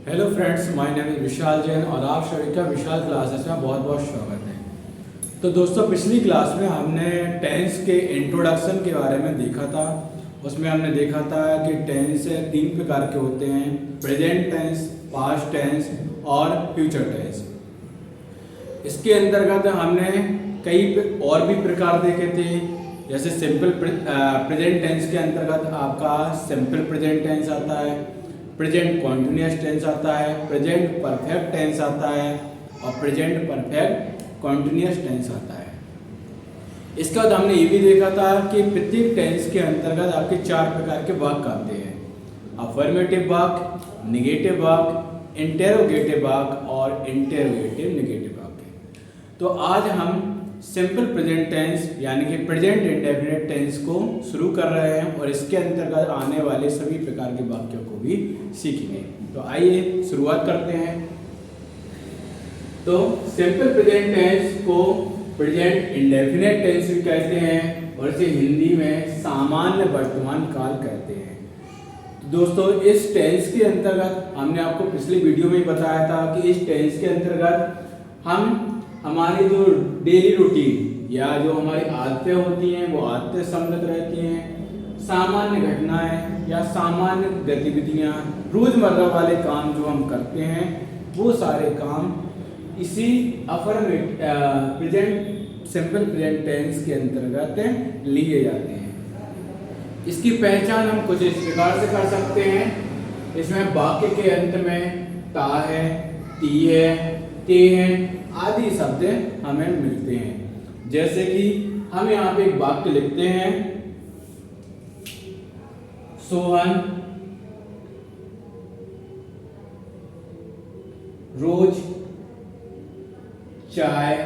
Hello friends, my name is Vishal Jain और आप सभी का विशाल क्लासेस में बहुत बहुत स्वागत है। तो दोस्तों, पिछली क्लास में हमने टेंस के इंट्रोडक्शन के बारे में देखा था। उसमें हमने देखा था कि टेंस तीन प्रकार के होते हैं: प्रेजेंट टेंस, पास्ट टेंस और फ्यूचर टेंस। इसके अंतर्गत हमने कई और भी प्रकार देखे थे, जैसे सिंपल प्रेजेंट टेंस के अंतर्गत आपका सिंपल प्रेजेंट टेंस आता है, प्रेजेंट कॉन्टिन्यूस टेंस आता है, प्रेजेंट परफेक्ट टेंस आता है और प्रेजेंट परफेक्ट कॉन्टिन्यूस टेंस आता है। इसके बाद हमने ये भी देखा था कि प्रत्येक टेंस के अंतर्गत आपके चार प्रकार के वाक्य आते हैं: अफर्मेटिव वाक्य, निगेटिव वाक्य, इंटेरोगेटिव वाक्य और इंटेरोगेटिव निगेटिव वाक्य। तो आज हम सिंपल प्रेजेंट टेंस यानी कि प्रेजेंट इंडेफिनिट टेंस को शुरू कर रहे हैं और इसके अंतर्गत आने वाले सभी प्रकार के वाक्यों को भी सीखेंगे। तो आइए शुरुआत करते हैं। तो सिंपल प्रेजेंट टेंस को प्रेजेंट इंडेफिनिट टेंस भी कहते हैं और इसे हिंदी में सामान्य वर्तमान काल कहते हैं। तो दोस्तों, इस टेंस के अंतर्गत हमने आपको पिछली वीडियो में बताया था कि इस टेंस के अंतर्गत हम हमारी जो डेली रूटीन या जो हमारी आदतें होती हैं वो आदतें सम्मिलित रहती हैं। सामान्य घटनाएं या सामान्य गतिविधियां, रोजमर्रा वाले काम जो हम करते हैं वो सारे काम इसी प्रेजेंट सिंपल प्रेजेंट टेंस के अंतर्गत लिए जाते हैं। इसकी पहचान हम कुछ इस प्रकार से कर सकते हैं। इसमें वाक्य के अंत में ता है, ती है, ते हैं आदि शब्द हमें मिलते हैं। जैसे कि हम यहाँ पे एक वाक्य लिखते हैं: सोहन रोज चाय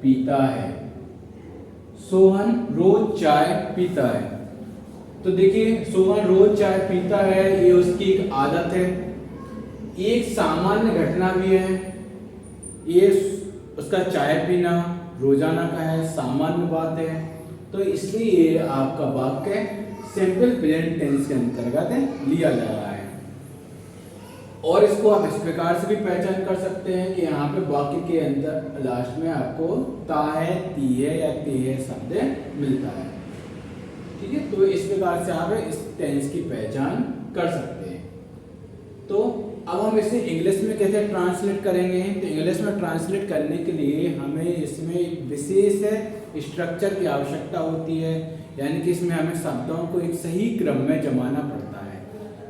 पीता है। सोहन रोज चाय पीता है। तो देखिए, सोहन रोज चाय पीता है, ये उसकी एक आदत है, एक सामान्य घटना भी है। ये उसका चाय पीना रोजाना का है, सामान्य बात है। तो इसलिए ये आपका वाक्य सिंपल प्रेजेंट टेंस के अंतर्गत लिया जा रहा है। और इसको आप इस प्रकार से भी पहचान कर सकते हैं कि यहाँ पे वाक्य के अंदर लास्ट में आपको ता है, ती है या ते है शब्द मिलता है। ठीक है, तो इस प्रकार से आप इस टेंस की पहचान कर सकते हैं। तो अब हम इसे इंग्लिश में कैसे ट्रांसलेट करेंगे? तो इंग्लिश में ट्रांसलेट करने के लिए हमें इसमें एक विशेष स्ट्रक्चर की आवश्यकता होती है, यानी कि इसमें हमें शब्दों को एक सही क्रम में जमाना पड़ता है।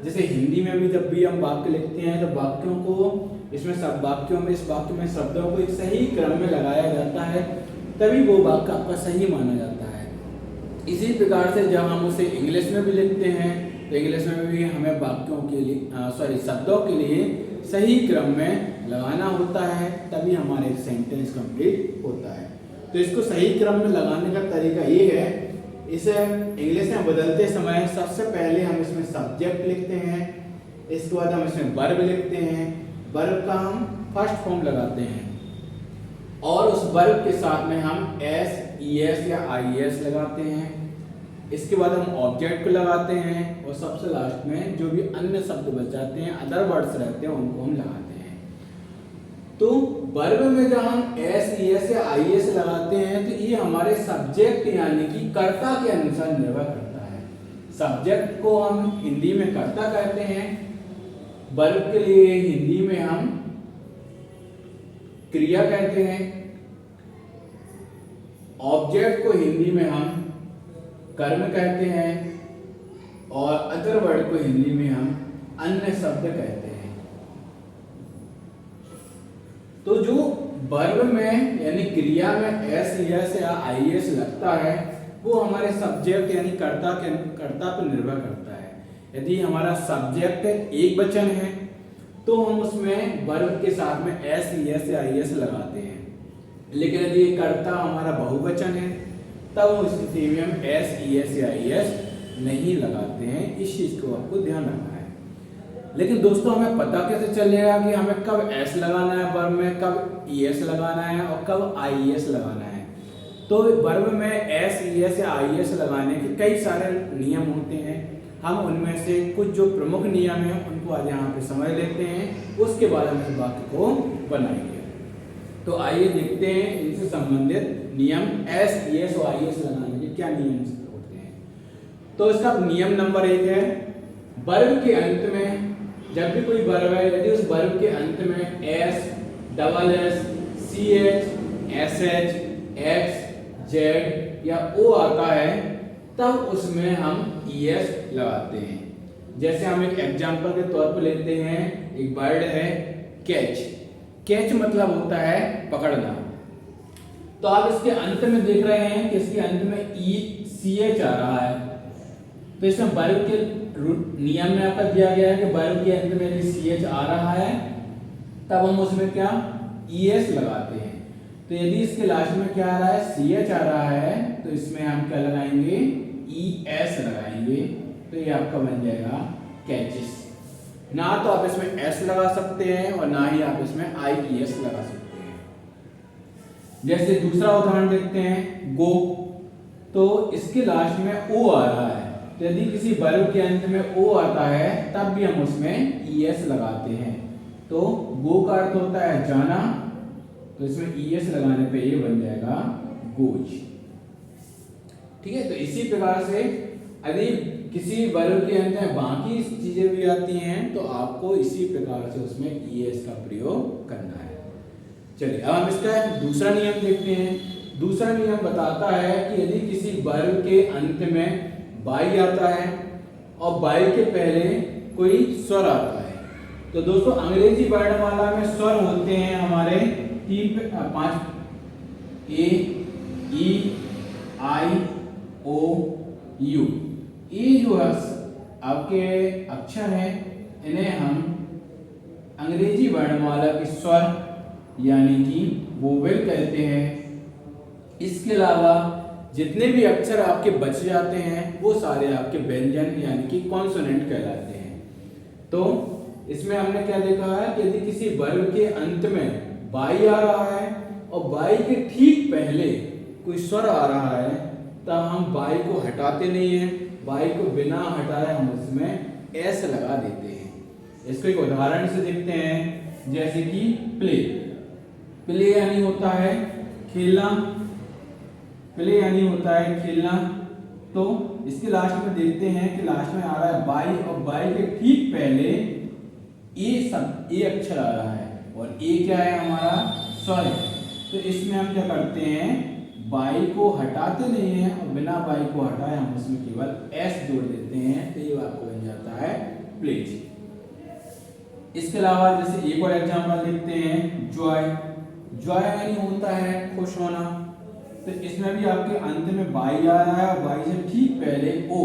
जैसे हिंदी में भी जब भी हम वाक्य लिखते हैं तो वाक्यों को इसमें सब वाक्यों में इस वाक्य में शब्दों को एक सही क्रम में लगाया जाता है, तभी वो वाक्य आपका सही माना जाता है। इसी प्रकार से जब हम उसे इंग्लिश में भी लिखते हैं तो इंग्लिश में भी हमें वाक्यों के लिए शब्दों के लिए सही क्रम में लगाना होता है, तभी हमारे सेंटेंस कंप्लीट होता है। तो इसको सही क्रम में लगाने का तरीका ये है, इसे इंग्लिश में बदलते समय सबसे पहले हम इसमें सब्जेक्ट लिखते हैं, इसके बाद हम इसमें वर्ब लिखते हैं। वर्ब का हम फर्स्ट फॉर्म लगाते हैं और उस वर्ब के साथ में हम एस, ई एस या आई एस लगाते हैं। इसके बाद हम ऑब्जेक्ट को लगाते हैं और सबसे लास्ट में जो भी अन्य शब्द बच जाते हैं, अदर वर्ड्स रहते हैं, उनको हम लगाते हैं। तो वर्ब में जब हम एस, ई एस या आई एस लगाते हैं तो ये हमारे सब्जेक्ट यानी कि कर्ता के अनुसार निर्भर करता है। सब्जेक्ट को हम हिंदी में कर्ता कहते हैं, वर्ब के लिए हिंदी में हम क्रिया कहते हैं, ऑब्जेक्ट को हिंदी में हम कर्म कहते हैं और अदर वर्ड को हिंदी में हम अन्य शब्द कहते हैं। तो जो वर्ब में यानी क्रिया में एस, एस या आई एस लगता है वो हमारे सब्जेक्ट यानी कर्ता पर निर्भर करता है। यदि हमारा सब्जेक्ट एक वचन है तो हम उसमें वर्ब के साथ में एस, एस या आई एस लगाते हैं, लेकिन यदि कर्ता हमारा बहुवचन है तब उस स्थिति में हम एस, ई एस या आई एस नहीं लगाते हैं। इस चीज को आपको ध्यान रखना है। लेकिन दोस्तों, हमें पता कैसे चलेगा कि हमें कब एस लगाना है वर्ब में, कब ई एस लगाना है और कब आई एस लगाना है? तो वर्ब में एस, ई एस या आई एस लगाने के कई सारे नियम होते हैं। हम उनमें से कुछ जो प्रमुख नियम हैं उनको आज यहाँ पे समझ लेते हैं, उसके बाद हम इस वाक्य को बनाएंगे। तो आइए देखते हैं इनसे संबंधित नियम एस, ईएस और आईएस लगाने के क्या नियम होते हैं। तो इसका नियम नंबर 1 है, वर्ब के अंत में जब भी कोई वर्ब है, यदि उस वर्ब के अंत में S, double S, C H, S H, X, Z या ओ आता है तब उसमें हम ईएस लगाते हैं। जैसे हम एक एग्जांपल के तौर पर लेते हैं, एक वर्ड है कैच। कैच मतलब होता है पकड़ना। तो आप इसके अंत में देख रहे हैं कि इसके अंत में ई सी एच आ रहा है। तो इसमें वर्ब के नियम में आपका दिया गया है कि वर्ब के अंत में यदि सी एच आ रहा है तब हम उसमें क्या ई एस लगाते हैं। तो यदि इसके लास्ट में क्या आ रहा है, सी एच आ रहा है, तो इसमें हम क्या लगाएंगे, ई एस लगाएंगे। तो ये आपका बन जाएगा कैचेस। ना तो आप इसमें एस लगा सकते हैं और ना ही आप इसमें आई ई एस लगा सकते हैं। जैसे दूसरा उदाहरण देखते हैं, गो। तो इसके लास्ट में ओ आ रहा है, तो यदि किसी वर्ब के अंत में ओ आता है तब भी हम उसमें ई एस लगाते हैं। तो गो का अर्थ होता है जाना, तो इसमें ई एस लगाने पे ये बन जाएगा गोज। ठीक है, तो इसी प्रकार से यदि किसी वर्ब के अंत में बाकी चीजें भी आती हैं तो आपको इसी प्रकार से उसमें ई एस का प्रयोग करना है। चलिए अब हम इसका दूसरा नियम देखते हैं। दूसरा नियम बताता है कि यदि किसी वर्ब के अंत में बाई आता है और बाई के पहले कोई स्वर आता है, तो दोस्तों अंग्रेजी वर्णमाला में स्वर होते हैं हमारे 5, ए, ई, आई, ओ, यू। ये जो आपके अक्षर हैं इन्हें हम अंग्रेजी वर्णमाला के स्वर यानी कि वोवेल कहते हैं। इसके अलावा जितने भी अक्षर आपके बच जाते हैं वो सारे आपके व्यंजन यानी कि कॉन्सोनेंट कहलाते हैं। तो इसमें हमने क्या देखा है कि यदि किसी वर्ब के अंत में बाई आ रहा है और बाई के ठीक पहले कोई स्वर आ रहा है तब हम बाई को हटाते नहीं हैं, बाई को बिना हटाए हम उसमें एस लगा देते हैं। इसको एक उदाहरण से देखते हैं, जैसे कि प्ले। प्ले यानी होता है खेलना, प्ले यानी होता है खेलना। तो इसके लास्ट में देखते हैं कि लास्ट में आ रहा है बाई और बाई के ठीक पहले ए अक्षर आ रहा है और ए क्या है हमारा स्वर है। तो इसमें हम क्या करते हैं, बाई को हटाते नहीं हैं और बिना बाई को हटाए हम उसमें केवल एस जोड़ देते हैं। तो ये आपको बन जाता है प्लेज। इसके अलावा जैसे एक और एग्जांपल देखते हैं, जॉय। जॉय यानी होता है खुश होना। तो इसमें भी आपके अंत में बाई आ रहा है और बाई से ठीक पहले ओ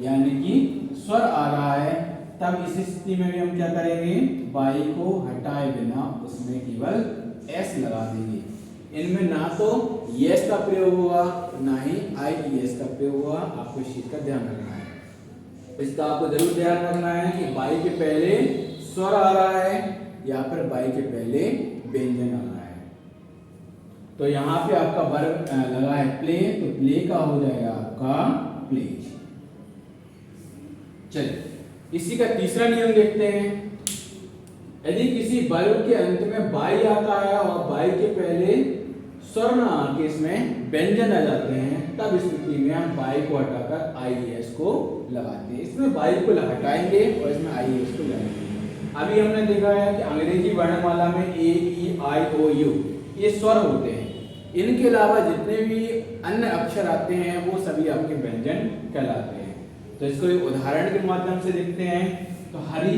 यानी कि स्वर आ रहा है, तब इस स्थिति में भी हम क्या करेंगे, बाई को हटाए बिना उसमें केवल एस लगा देंगे। इनमें ना तो यस का प्रयोग होगा ना ही आई एस का प्रयोग होगा। आपको इस चीज का ध्यान रखना है। इसका आपको जरूर ध्यान रखना है कि बाई के पहले स्वर आ रहा है या फिर बाई के पहले व्यंजन आ रहा है। तो यहाँ पे आपका वर्ब लगा है प्ले, तो प्ले का हो जाएगा आपका प्लेज। चलिए इसी का तीसरा नियम देखते हैं। यदि किसी वर्ब के अंत में बाई आता है और बाई के पहले स्वर ना आके इसमें व्यंजन आ जाते हैं, तब स्थिति में हम बाई को हटाकर आई एस को लगाते हैं। इसमें बाई को हटाएंगे और इसमें आई एस को लगाएंगे। अभी हमने देखा है कि अंग्रेजी वर्णमाला में ए, ई, आई, ओ, यू ये स्वर होते हैं। इनके अलावा जितने भी अन्य अक्षर आते हैं वो सभी आपके व्यंजन कहलाते हैं। तो इसको एक उदाहरण के माध्यम से देखते हैं। तो हरी,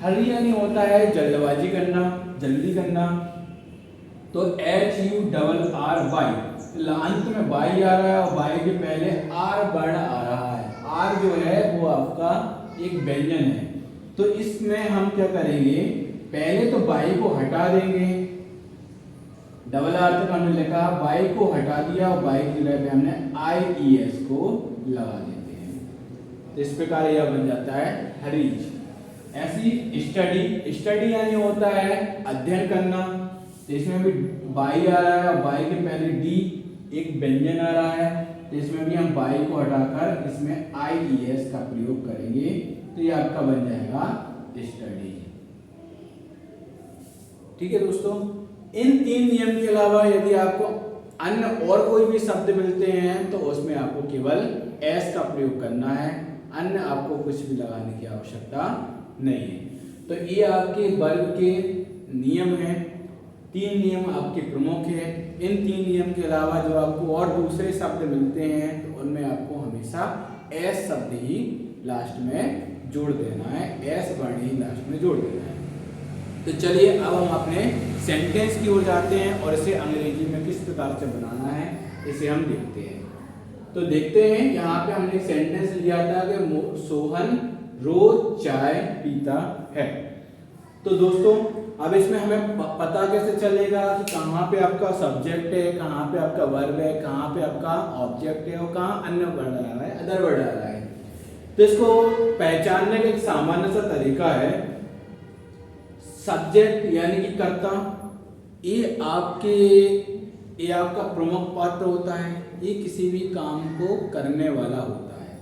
हरी यानी होता है जल्दबाजी करना, जल्दी करना। तो HURRY, अंत में बाई आ रहा है और बाई के पहले आर वर्ण आ रहा है। आर जो है वो आपका एक व्यंजन है। तो इसमें हम क्या करेंगे, पहले तो बाई को हटा देंगे। डबल आर तक हमने लिखा, बाई को हटा दिया और बाई की जगह पे हमने IES को लगा देते हैं। तो इस प्रकार यह बन जाता है हरीज। ऐसी स्टडी, स्टडी यानी होता है अध्ययन करना। इसमें भी बाई आ रहा है और बाई के पहले डी एक व्यंजन आ रहा है। तो इसमें भी हम बाई को हटाकर इसमें IES का प्रयोग करेंगे, तो ये आपका बन जाएगा स्टडी। ठीक है दोस्तों, इन 3 नियम के अलावा यदि आपको अन्य और कोई भी शब्द मिलते हैं तो उसमें आपको केवल एस का प्रयोग करना है, अन्य आपको कुछ भी लगाने की आवश्यकता नहीं है। तो ये आपके वर्ग के नियम हैं, 3 नियम आपके प्रमुख हैं। इन 3 नियम के अलावा जो आपको और दूसरे शब्द मिलते हैं तो उनमें आपको हमेशा एस शब्द ही लास्ट में जोड़ देना है, एस वर्ण ही लास्ट में जोड़ देना है। तो चलिए अब हम अपने सेंटेंस की ओर जाते हैं और इसे अंग्रेजी में किस प्रकार से बनाना है इसे हम देखते हैं। तो देखते हैं, यहाँ पे हमने एक सेंटेंस लिया था कि सोहन रोज चाय पीता है। तो दोस्तों अब इसमें हमें पता कैसे चलेगा कि कहाँ पे आपका सब्जेक्ट है, कहाँ पे आपका वर्ब है, कहाँ पे आपका ऑब्जेक्ट है और कहाँ अन्य वर्ड आ रहा है, अदर वर्ड आ रहा है। तो इसको पहचानने का एक सामान्य सा तरीका है, सब्जेक्ट यानी कि कर्ता, ये आपका प्रमुख पात्र होता है, ये किसी भी काम को करने वाला होता है।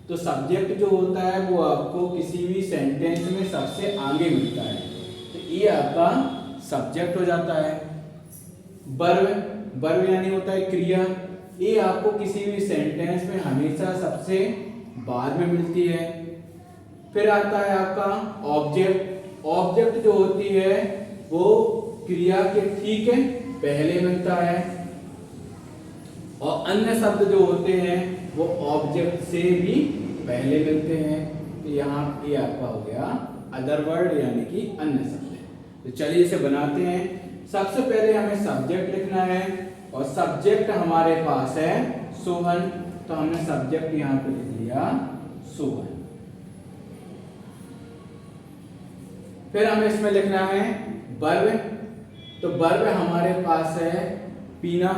तो सब्जेक्ट जो होता है वो आपको किसी भी सेंटेंस में सबसे आगे मिलता है, तो ये आपका सब्जेक्ट हो जाता है। वर्ब यानी होता है क्रिया, ये आपको किसी भी सेंटेंस में हमेशा सबसे बाद में मिलती है। फिर आता है आपका ऑब्जेक्ट जो होती है वो क्रिया के ठीक है पहले मिलता है, और अन्य शब्द जो होते हैं वो ऑब्जेक्ट से भी पहले मिलते हैं। तो यहाँ ये आपका हो गया अदर वर्ड यानी कि अन्य शब्द। तो चलिए इसे बनाते हैं। सबसे पहले हमें सब्जेक्ट लिखना है और सब्जेक्ट हमारे पास है सोहन, तो हमने सब्जेक्ट यहाँ पे लिख लिया सोहन। फिर हमें इसमें लिखना है वर्ब, तो वर्ब हमारे पास है पीना।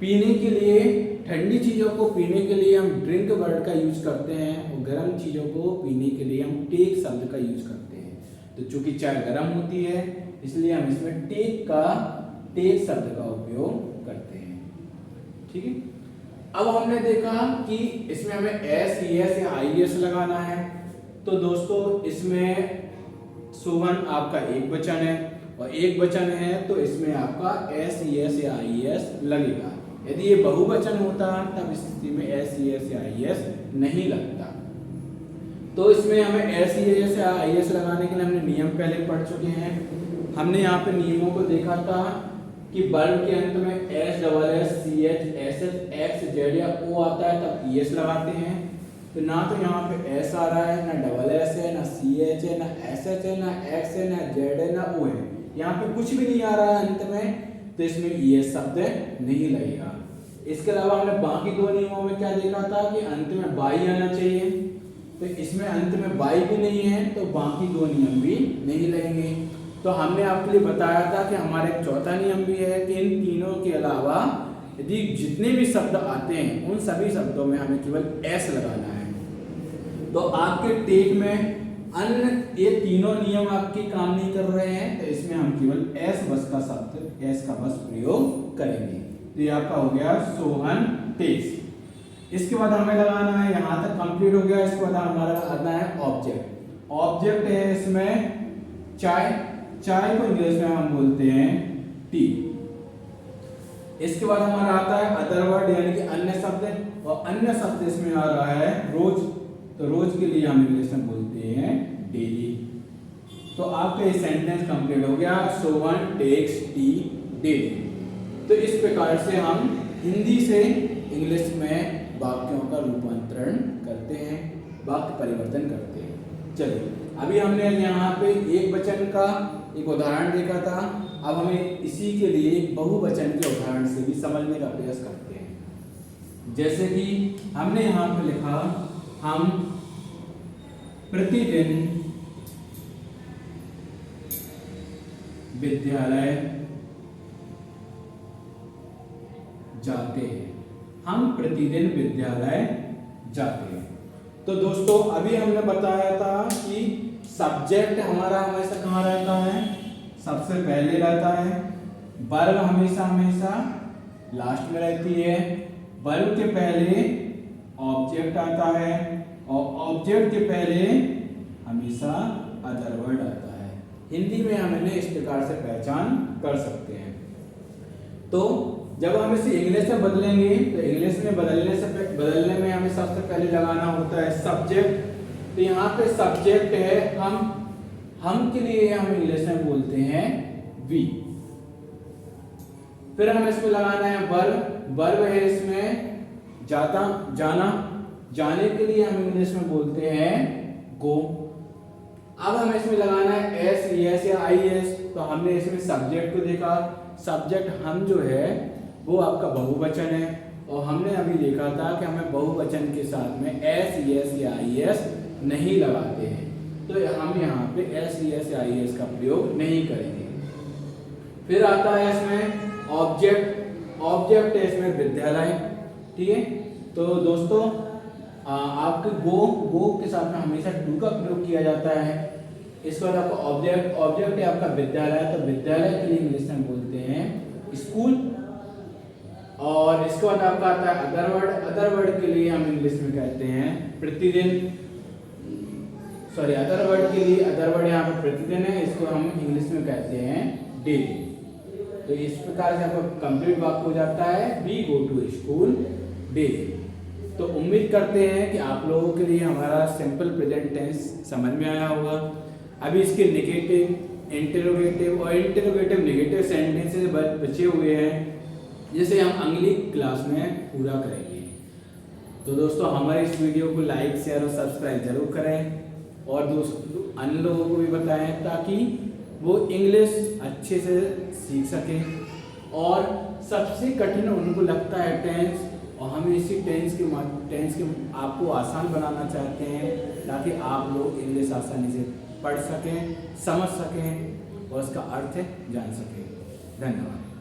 पीने के लिए, ठंडी चीज़ों को पीने के लिए हम ड्रिंक वर्ड का यूज करते हैं और गर्म चीज़ों को पीने के लिए हम टेक शब्द का यूज करते हैं। तो चूंकि चाय गर्म होती है इसलिए हम इसमें टेक शब्द का उपयोग करते हैं। ठीक है, अब हमने देखा कि इसमें हमें एस या IES लगाना है। तो दोस्तों इसमें सोहन आपका एक वचन है और एक वचन है तो इसमें आपका एस या IES लगेगा। यदि ये बहुवचन होता तब इस स्थिति में एस या IES नहीं लगता। तो इसमें हमें एस या IES लगाने के लिए हमने नियम पहले पढ़ चुके हैं। हमने यहाँ पे नियमों को देखा था कि वर्ब के अंत में SSS CH SS X Z या O आता है तब ES लगाते हैं। तो ना तो यहाँ पे S आ रहा है, ना डबल S है, ना CH है, ना SH है, ना X है, ना Z है, ना O है, यहाँ पे कुछ भी नहीं आ रहा है अंत में, तो इसमें ES शब्द नहीं लगेगा। इसके अलावा हमने बाकी 2 नियमों में क्या देखा था कि अंत में बाई आना चाहिए, तो इसमें अंत में बाई भी नहीं है तो बाकी 2 नियम भी नहीं लगेंगे। तो हमने आपके लिए बताया था कि हमारे एक चौथा नियम भी है कि इन तीनों के अलावा यदि जितने भी शब्द आते हैं उन सभी शब्दों में हमें केवल एस लगाना है। तो आपके टेक में अन्य ये तीनों नियम आपके काम नहीं कर रहे हैं तो इसमें हम केवल एस बस का शब्द एस का बस प्रयोग करेंगे। तो ये आपका हो गया सोहन टेक्स। इसके बाद हमें लगाना है, यहाँ तक कंप्लीट हो गया। इसके बाद हमारा आता है ऑब्जेक्ट है इसमें चाय को इंग्लिश में हम बोलते हैं टी। इसके बाद हमारा आता है अदर वर्ड यानी कि अन्य शब्द, और अन्य शब्द इसमें आ रहा है रोज, तो रोज के लिए हम इंग्लिश में बोलते हैं डेली। तो आपका ये सेंटेंस कंप्लीट हो गया, सोहन टेक्स टी डेली। तो इस प्रकार से हम हिंदी से इंग्लिश में वाक्यों का रूपांतरण करते हैं, वाक्य परिवर्तन करते हैं। चलिए अभी हमने यहाँ पे एक वचन का एक उदाहरण देखा था, अब हमें इसी के लिए एक बहुवचन के उदाहरण से भी समझने का प्रयास करते हैं। जैसे कि हमने यहाँ पे लिखा, हम प्रतिदिन विद्यालय जाते हैं। हम प्रतिदिन विद्यालय जाते हैं। तो दोस्तों अभी हमने बताया था कि सब्जेक्ट हमारा हमेशा कहाँ रहता है, सबसे पहले रहता है। वर्ब हमेशा लास्ट में रहती है। वर्ब के पहले ऑब्जेक्ट आता है और ऑब्जेक्ट के पहले हमेशा अदर वर्ड आता है। हिंदी में हम इन्हें इस प्रकार से पहचान कर सकते हैं। तो जब हम इसे इंग्लिश में बदलेंगे तो इंग्लिश में बदलने में हमें सबसे पहले लगाना होता है सब्जेक्ट। तो यहाँ पे सब्जेक्ट है हम के लिए हम इंग्लिश में बोलते हैं वी। फिर हमें इसमें लगाना है वर्ब है इसमें जाने के लिए हम इंग्लिश में बोलते हैं गो। अब हमें इसमें लगाना है एस या आई एस। तो हमने इसमें सब्जेक्ट को देखा, सब्जेक्ट हम जो है वो आपका बहुवचन है और हमने अभी देखा था कि हमें बहुवचन के साथ में एस या आई एस नहीं लगाते हैं, तो हम यहाँ पे एस या आई एस का प्रयोग नहीं करेंगे। फिर आता है इसमें ऑब्जेक्ट है इसमें विद्यालय। ठीक है, तो दोस्तों आपके गो के साथ में हमेशा टू का प्रयोग किया जाता है। इसके बाद आपका ऑब्जेक्ट है आपका विद्यालय। तो विद्यालय के लिए इंग्लिश में बोलते हैं स्कूल। और इसके बाद आपका आता है अदर वर्ड के लिए हम इंग्लिश में कहते हैं प्रतिदिन। अदर वर्ड यहाँ पर प्रतिदिन है, इसको हम इंग्लिश में कहते हैं डेली। तो इस प्रकार से आपका कंप्लीट वाक्य हो जाता है we go to school daily. तो उम्मीद करते हैं कि आप लोगों के लिए हमारा सिंपल प्रेजेंट टेंस समझ में आया होगा। अभी इसके नेगेटिव, इंटरोगेटिव और इंटरोगेटिव नेगेटिव सेंटेंसेस बचे हुए हैं, जिसे हम अगली क्लास में पूरा करेंगे। तो दोस्तों हमारे इस वीडियो को लाइक, शेयर और सब्सक्राइब जरूर करें और दोस्तों अन्य लोगों को भी बताएं ताकि वो इंग्लिश अच्छे से सीख सकें। और सबसे कठिन उनको लगता है टेंस, और हम इसी टेंस के आपको आसान बनाना चाहते हैं ताकि आप लोग इंग्लिश आसानी से पढ़ सकें, समझ सकें और उसका अर्थ जान सकें। धन्यवाद।